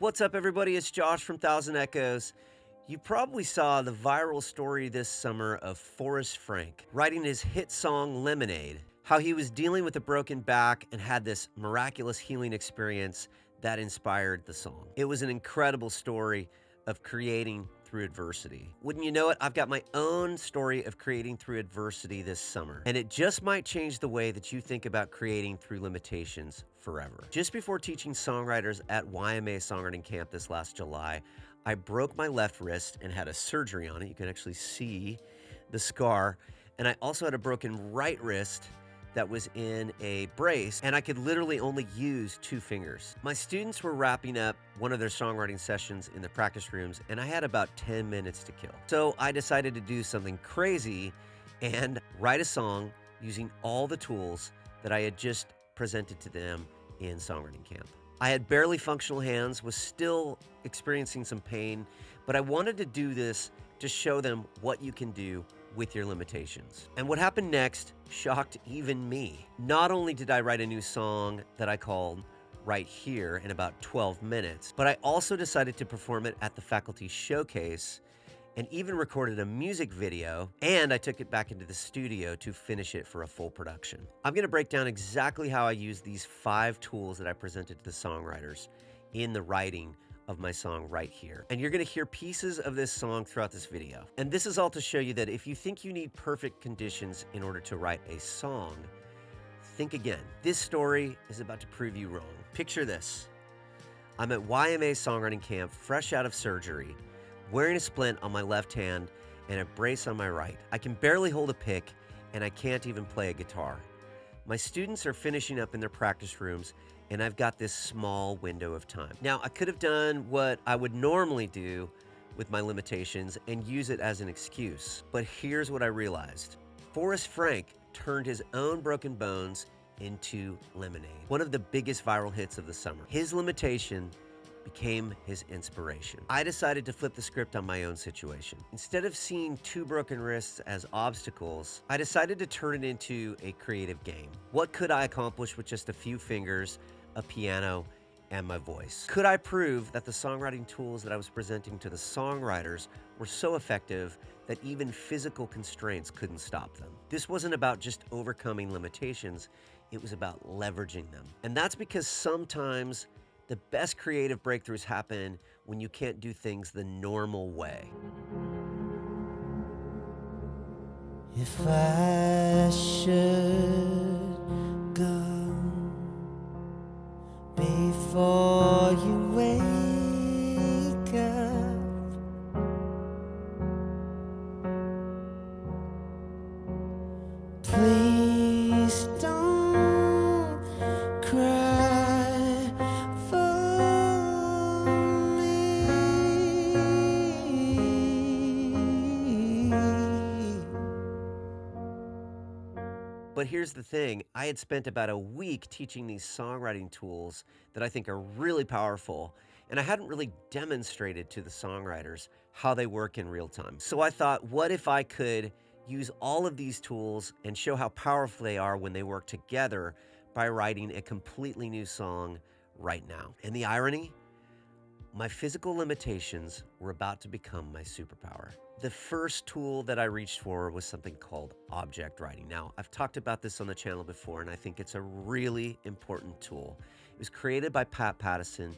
What's up, everybody? It's Josh from Thousand Echoes. You probably saw the viral story this summer of Forrest Frank writing his hit song Lemonade, how he was dealing with a broken back and had this miraculous healing experience that inspired the song. It was an incredible story of creating through adversity. Wouldn't you know it, I've got my own story of creating through adversity this summer, and it just might change the way that you think about creating through limitations forever. Just before teaching songwriters at YMA Songwriting Camp this last July, I broke my left wrist and had a surgery on it. You can actually see the scar. And I also had a broken right wrist that was in a brace, and I could literally only use 2 fingers. My students were wrapping up one of their songwriting sessions in the practice rooms, and I had about 10 minutes to kill. So I decided to do something crazy and write a song using all the tools that I had just presented to them in songwriting camp. I had barely functional hands, was still experiencing some pain, but I wanted to do this to show them what you can do with your limitations. And what happened next shocked even me. Not only did I write a new song that I called Right Here in about 12 minutes, but I also decided to perform it at the faculty showcase and even recorded a music video, and I took it back into the studio to finish it for a full production. I'm gonna break down exactly how I use these 5 tools that I presented to the songwriters in the writing of my song Right Here. And you're gonna hear pieces of this song throughout this video. And this is all to show you that if you think you need perfect conditions in order to write a song, think again. This story is about to prove you wrong. Picture this. I'm at YMA Songwriting Camp, fresh out of surgery, wearing a splint on my left hand and a brace on my right. I can barely hold a pick, and I can't even play a guitar. My students are finishing up in their practice rooms, and I've got this small window of time. Now, I could have done what I would normally do with my limitations and use it as an excuse, but here's what I realized. Forrest Frank turned his own broken bones into Lemonade, one of the biggest viral hits of the summer. His limitation became his inspiration. I decided to flip the script on my own situation. Instead of seeing 2 broken wrists as obstacles, I decided to turn it into a creative game. What could I accomplish with just a few fingers, a piano, and my voice? Could I prove that the songwriting tools that I was presenting to the songwriters were so effective that even physical constraints couldn't stop them? This wasn't about just overcoming limitations, it was about leveraging them. And that's because sometimes the best creative breakthroughs happen when you can't do things the normal way. If I should go before you wake up, please don't cry for me. But here's the thing, I had spent about a week teaching these songwriting tools that I think are really powerful, and I hadn't really demonstrated to the songwriters how they work in real time. So I thought, what if I could use all of these tools and show how powerful they are when they work together by writing a completely new song right now? And the irony? My physical limitations were about to become my superpower. The first tool that I reached for was something called object writing. Now, I've talked about this on the channel before, and I think it's a really important tool. It was created by Pat Pattison,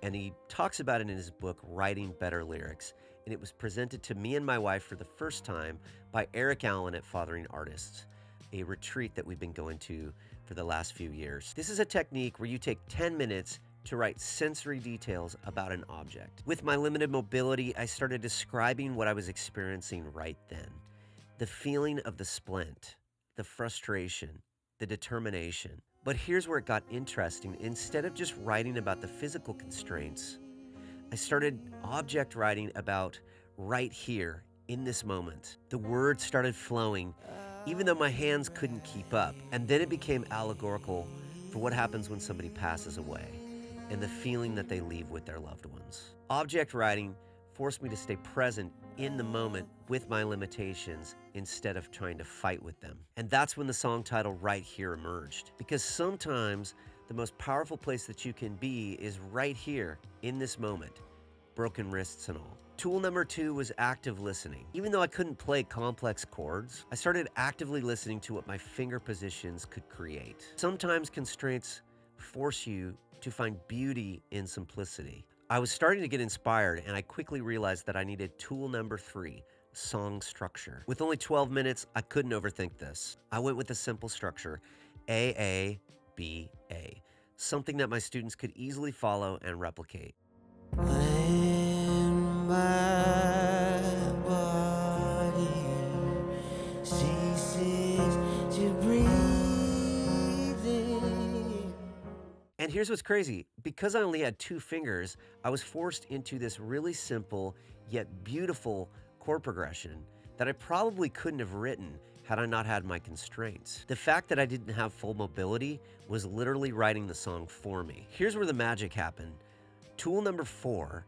and he talks about it in his book, Writing Better Lyrics. And it was presented to me and my wife for the first time by Eric Allen at Fathering Artists, a retreat that we've been going to for the last few years. This is a technique where you take 10 minutes to write sensory details about an object. With my limited mobility, I started describing what I was experiencing right then. The feeling of the splint, the frustration, the determination. But here's where it got interesting. Instead of just writing about the physical constraints, I started object writing about right here in this moment. The words started flowing, even though my hands couldn't keep up. And then it became allegorical for what happens when somebody passes away and the feeling that they leave with their loved ones. Object writing forced me to stay present in the moment with my limitations instead of trying to fight with them. And that's when the song title Right Here emerged. Because sometimes the most powerful place that you can be is right here in this moment, broken wrists and all. Tool number 2 was active listening. Even though I couldn't play complex chords, I started actively listening to what my finger positions could create. Sometimes constraints force you to find beauty in simplicity. I was starting to get inspired, and I quickly realized that I needed tool number 3, song structure. With only 12 minutes, I couldn't overthink this. I went with a simple structure, A, B, A, something that my students could easily follow and replicate. When my body ceases to breathe in. And here's what's crazy. Because I only had 2 fingers, I was forced into this really simple yet beautiful chord progression that I probably couldn't have written had I not had my constraints. The fact that I didn't have full mobility was literally writing the song for me. Here's where the magic happened. Tool number 4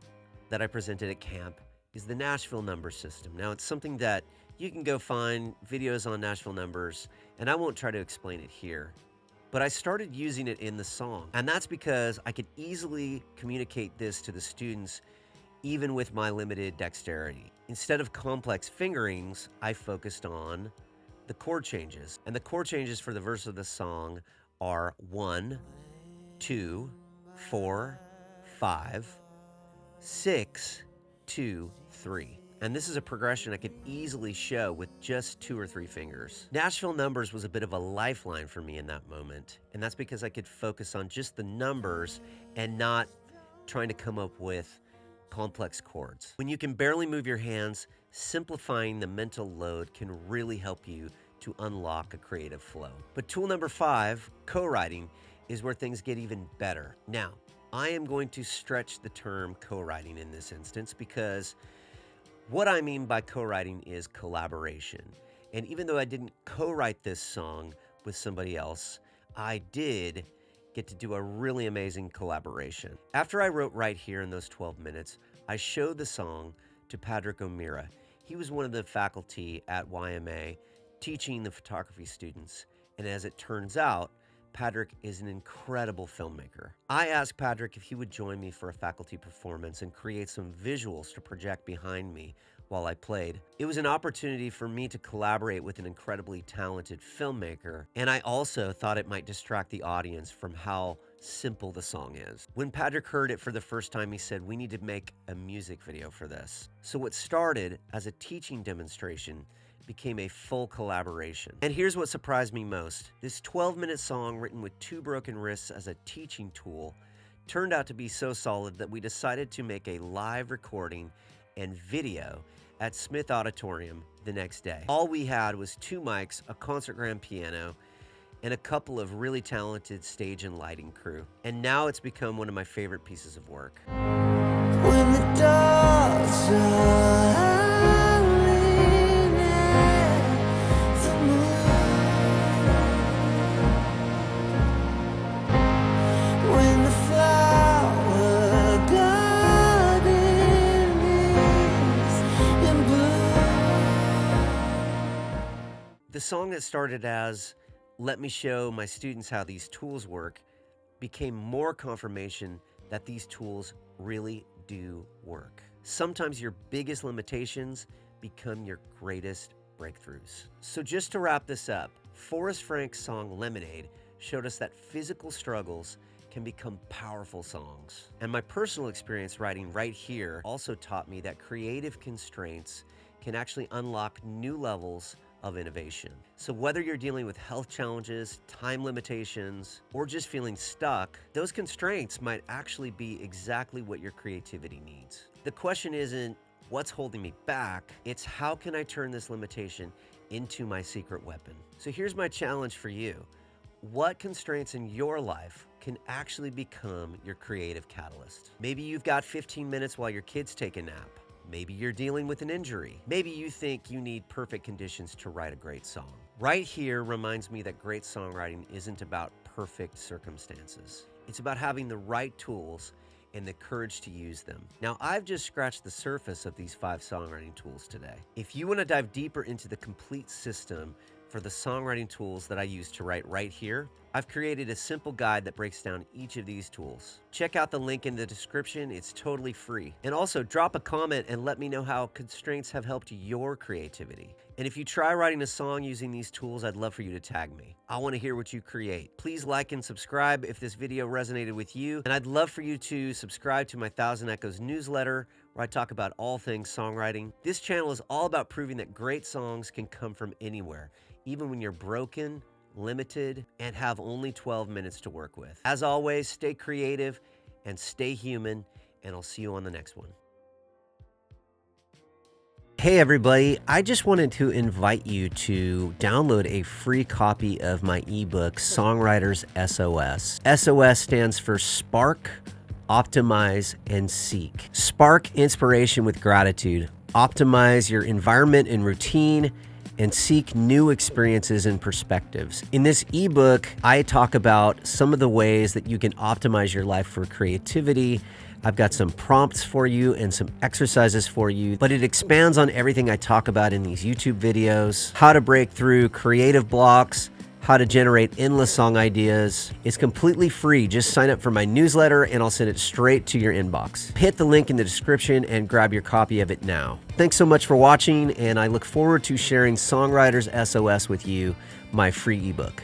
that I presented at camp is the Nashville number system. Now, it's something that you can go find videos on Nashville numbers, and I won't try to explain it here. But I started using it in the song, and that's because I could easily communicate this to the students even with my limited dexterity. Instead of complex fingerings, I focused on the chord changes. And the chord changes for the verse of the song are 1, 2, 4, 5, 6, 2, 3. And this is a progression I could easily show with just 2 or 3 fingers. Nashville numbers was a bit of a lifeline for me in that moment. And that's because I could focus on just the numbers and not trying to come up with complex chords. When you can barely move your hands, simplifying the mental load can really help you to unlock a creative flow. But tool number 5, co-writing, is where things get even better. Now, I am going to stretch the term co-writing in this instance because what I mean by co-writing is collaboration. And even though I didn't co-write this song with somebody else, I did get to do a really amazing collaboration. After I wrote right here in those 12 minutes, I showed the song to Patrick O'Meara. He was one of the faculty at YMA teaching the photography students. And as it turns out, Patrick is an incredible filmmaker. I asked Patrick if he would join me for a faculty performance and create some visuals to project behind me while I played. It was an opportunity for me to collaborate with an incredibly talented filmmaker, and I also thought it might distract the audience from how simple the song is. When Patrick heard it for the first time, he said, "We need to make a music video for this." So what started as a teaching demonstration became a full collaboration. And here's what surprised me most. This 12-minute song written with 2 broken wrists as a teaching tool turned out to be so solid that we decided to make a live recording and video at Smith Auditorium the next day. All we had was 2 mics, a concert grand piano, and a couple of really talented stage and lighting crew. And now it's become one of my favorite pieces of work. When the dogs are howling at the moon, when the flower garden is in bloom. The song that started as "Let me show my students how these tools work" became more confirmation that these tools really do work. Sometimes your biggest limitations become your greatest breakthroughs. So just to wrap this up, Forrest Frank's song Lemonade showed us that physical struggles can become powerful songs. And my personal experience writing right here also taught me that creative constraints can actually unlock new levels of innovation. So whether you're dealing with health challenges, time limitations, or just feeling stuck, those constraints might actually be exactly what your creativity needs. The question isn't what's holding me back, it's how can I turn this limitation into my secret weapon? So here's my challenge for you. What constraints in your life can actually become your creative catalyst? Maybe you've got 15 minutes while your kids take a nap. Maybe you're dealing with an injury. Maybe you think you need perfect conditions to write a great song. Right here reminds me that great songwriting isn't about perfect circumstances. It's about having the right tools and the courage to use them. Now, I've just scratched the surface of these 5 songwriting tools today. If you want to dive deeper into the complete system for the songwriting tools that I use to write right here, I've created a simple guide that breaks down each of these tools. Check out the link in the description, it's totally free. And also drop a comment and let me know how constraints have helped your creativity. And if you try writing a song using these tools, I'd love for you to tag me. I want to hear what you create. Please like and subscribe if this video resonated with you. And I'd love for you to subscribe to my Thousand Echoes newsletter, where I talk about all things songwriting. This channel is all about proving that great songs can come from anywhere, even when you're broken, limited, and have only 12 minutes to work with. As always, stay creative and stay human, and I'll see you on the next one. Hey everybody, I just wanted to invite you to download a free copy of my ebook, Songwriter's SOS. SOS stands for Spark, Optimize, and Seek. Spark inspiration with gratitude. Optimize your environment and routine, and seek new experiences and perspectives. In this ebook, I talk about some of the ways that you can optimize your life for creativity. I've got some prompts for you and some exercises for you, but it expands on everything I talk about in these YouTube videos, how to break through creative blocks, how to generate endless song ideas. It's completely free. Just sign up for my newsletter and I'll send it straight to your inbox. Hit the link in the description and grab your copy of it now. Thanks so much for watching, and I look forward to sharing Songwriter's SOS with you, my free ebook.